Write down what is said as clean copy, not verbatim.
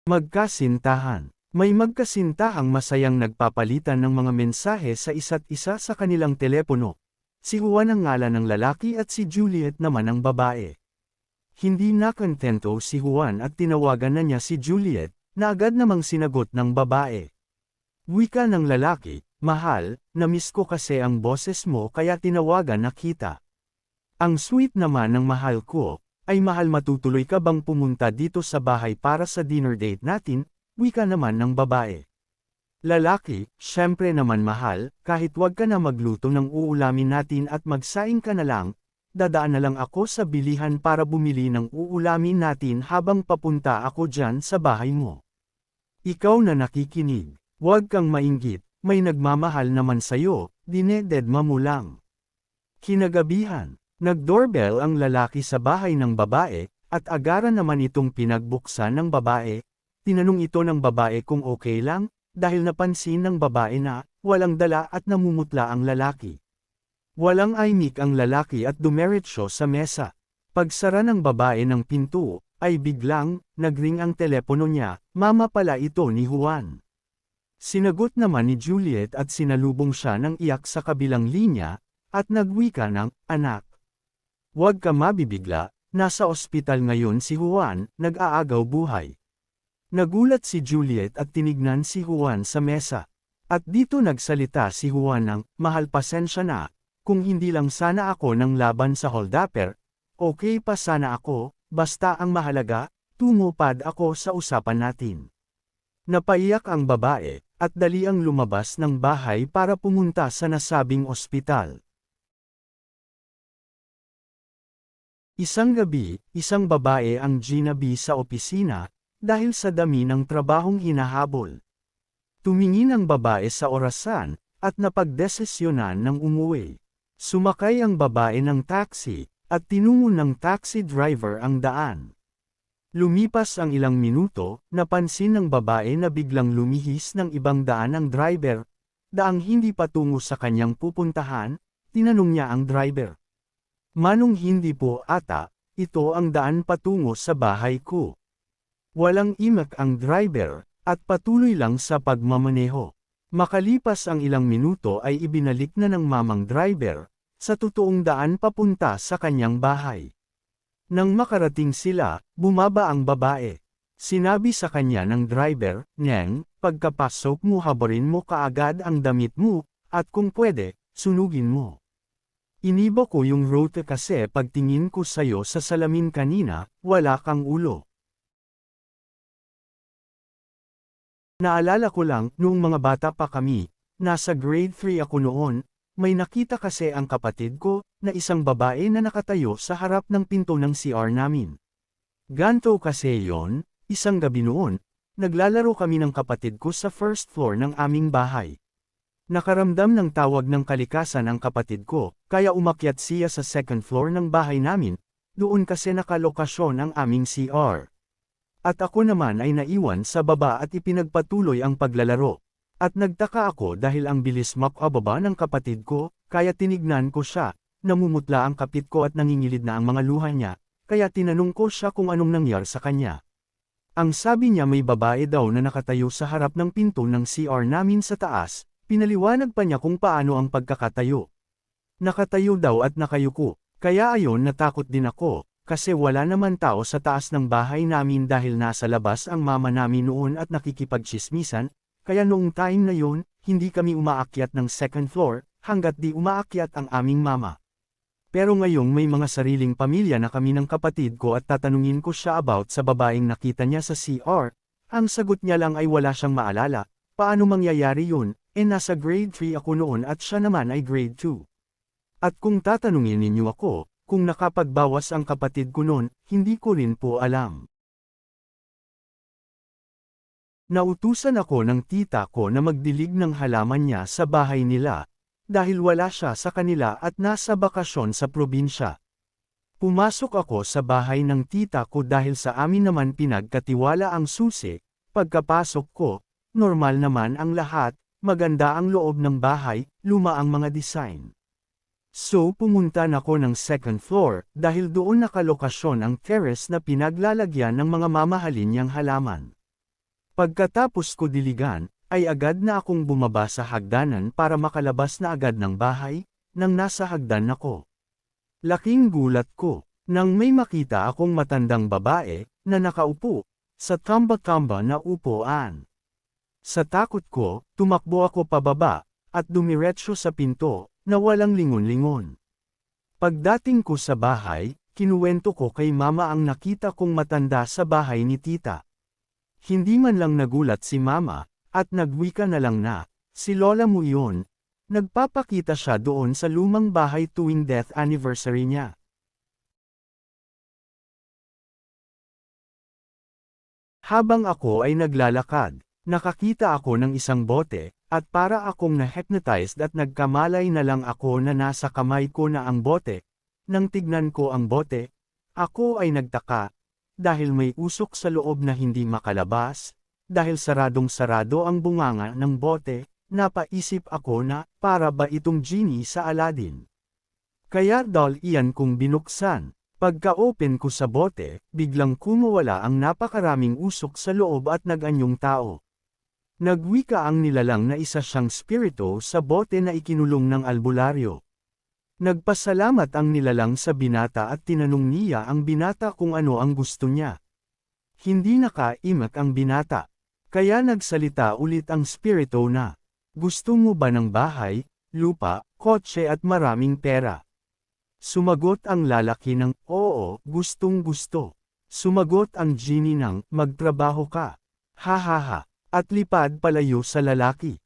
Magkasintahan. May magkasintahang masayang nagpapalitan ng mga mensahe sa isa't isa sa kanilang telepono. Si Juan ang ngalan ng lalaki at si Juliet naman ang babae. Hindi nakontento si Juan at tinawagan na niya si Juliet, na agad namang sinagot ng babae. Wika ng lalaki, "Mahal, namiss ko kasi ang boses mo kaya tinawagan na kita." Ang sweet naman ng mahal ko, "Ay mahal, matutuloy ka bang pumunta dito sa bahay para sa dinner date natin?" Wika naman ng babae. Lalaki, "Syempre naman mahal, kahit wag ka na magluto ng uulamin natin at magsaing ka na lang, dadaan na lang ako sa bilihan para bumili ng uulamin natin habang papunta ako dyan sa bahay mo." Ikaw na nakikinig, huwag kang mainggit, may nagmamahal naman sayo, dinededma mo lang. Kinagabihan, nag-doorbell ang lalaki sa bahay ng babae, at agaran naman itong pinagbuksan ng babae. Tinanong ito ng babae kung okay lang, dahil napansin ng babae na, walang dala at namumutla ang lalaki. Walang imik ang lalaki at dumiretso sa mesa. Pagsara ng babae ng pinto, ay biglang, nagring ang telepono niya, mama pala ito ni Juan. Sinagot naman ni Juliet at sinalubong siya ng iyak sa kabilang linya, at nagwika ng, "Anak, huwag ka mabibigla, nasa ospital ngayon si Juan, nag-aagaw buhay." Nagulat si Juliet at tinignan si Juan sa mesa. At dito nagsalita si Juan ng, "Mahal, pasensya na, kung hindi lang sana ako ng laban sa holdapper, okay pa sana ako, basta ang mahalaga, tumupad ako sa usapan natin." Napaiyak ang babae, at dali ang lumabas ng bahay para pumunta sa nasabing ospital. Isang gabi, isang babae ang ginabi sa opisina, dahil sa dami ng trabahong hinahabol. Tumingin ang babae sa orasan, at napagdesisyonan ng umuwi. Sumakay ang babae ng taxi, at tinungo ng taxi driver ang daan. Lumipas ang ilang minuto, napansin ng babae na biglang lumihis ng ibang daan ang driver, daang hindi patungo sa kanyang pupuntahan. Tinanong niya ang driver. "Manong hindi po ata, ito ang daan patungo sa bahay ko." Walang imak ang driver, at patuloy lang sa pagmamaneho. Makalipas ang ilang minuto ay ibinalik na ng mamang driver, sa totoong daan papunta sa kanyang bahay. Nang makarating sila, bumaba ang babae. Sinabi sa kanya ng driver, "Neng, pagkapasok mo habarin mo kaagad ang damit mo, at kung pwede, sunugin mo. Iniba ko yung rote kasi pagtingin ko sayo sa salamin kanina, wala kang ulo." Naalala ko lang, noong mga bata pa kami, nasa grade 3 ako noon, may nakita kasi ang kapatid ko, na isang babae na nakatayo sa harap ng pinto ng CR namin. Ganto kasi yon, isang gabi noon, naglalaro kami ng kapatid ko sa first floor ng aming bahay. Nakaramdam ng tawag ng kalikasan ang kapatid ko, kaya umakyat siya sa second floor ng bahay namin, doon kasi nakalokasyon ang aming CR. At ako naman ay naiwan sa baba at ipinagpatuloy ang paglalaro. At nagtaka ako dahil ang bilis makababa ng kapatid ko, kaya tinignan ko siya, namumutla ang kapit ko at nangingilid na ang mga luha niya, kaya tinanong ko siya kung anong nangyari sa kanya. Ang sabi niya may babae daw na nakatayo sa harap ng pinto ng CR namin sa taas, pinaliwanag pa niya kung paano ang pagkakatayo. Nakatayo daw at nakayuko, kaya ayon natakot din ako. Kasi wala naman tao sa taas ng bahay namin dahil nasa labas ang mama namin noon at nakikipagtsismisan, kaya noong time na yun, hindi kami umaakyat ng second floor, hanggat di umaakyat ang aming mama. Pero ngayong may mga sariling pamilya na kami ng kapatid ko at tatanungin ko siya about sa babaeng nakita niya sa CR, ang sagot niya lang ay wala siyang maalala. Paano mangyayari yun, nasa grade 3 ako noon at siya naman ay grade 2. At kung tatanungin ninyo ako, kung nakapagbawas ang kapatid ko noon, hindi ko rin po alam. Nautusan ako ng tita ko na magdilig ng halaman niya sa bahay nila, dahil wala siya sa kanila at nasa bakasyon sa probinsya. Pumasok ako sa bahay ng tita ko dahil sa amin naman pinagkatiwala ang susi. Pagkapasok ko, normal naman ang lahat, maganda ang loob ng bahay, luma ang mga design. So pumunta na ako ng second floor, dahil doon nakalokasyon ang terrace na pinaglalagyan ng mga mamahalin niyang halaman. Pagkatapos ko diligan, ay agad na akong bumaba sa hagdanan para makalabas na agad ng bahay, nang nasa hagdan ako. Laking gulat ko, nang may makita akong matandang babae, na nakaupo, sa tamba-tamba na upuan. Sa takot ko, tumakbo ako pababa, at dumiretso sa pinto, na walang lingon-lingon. Pagdating ko sa bahay, kinuwento ko kay mama ang nakita kong matanda sa bahay ni tita. Hindi man lang nagulat si mama, at nagwika na lang na, si lola mo iyon. Nagpapakita siya doon sa lumang bahay tuwing death anniversary niya. Habang ako ay naglalakad, nakakita ako ng isang bote, at para akong na-hypnotized at nagkamalay na lang ako na nasa kamay ko na ang bote. Nang tignan ko ang bote, ako ay nagtaka, dahil may usok sa loob na hindi makalabas, dahil saradong-sarado ang bunganga ng bote, napaisip ako na, para ba itong genie sa Aladdin? Kaya dahil iyan kong binuksan. Pagka-open ko sa bote, biglang kumawala ang napakaraming usok sa loob at nag-anyong tao. Nagwika ang nilalang na isa siyang spirito sa bote na ikinulong ng albularyo. Nagpasalamat ang nilalang sa binata at tinanong niya ang binata kung ano ang gusto niya. Hindi nakaimak ang binata. Kaya nagsalita ulit ang spirito na, gusto mo ba ng bahay, lupa, kotse at maraming pera? Sumagot ang lalaki ng, oo, gustong gusto. Sumagot ang genie ng, magtrabaho ka. Ha ha ha, at lipad palayo sa lalaki.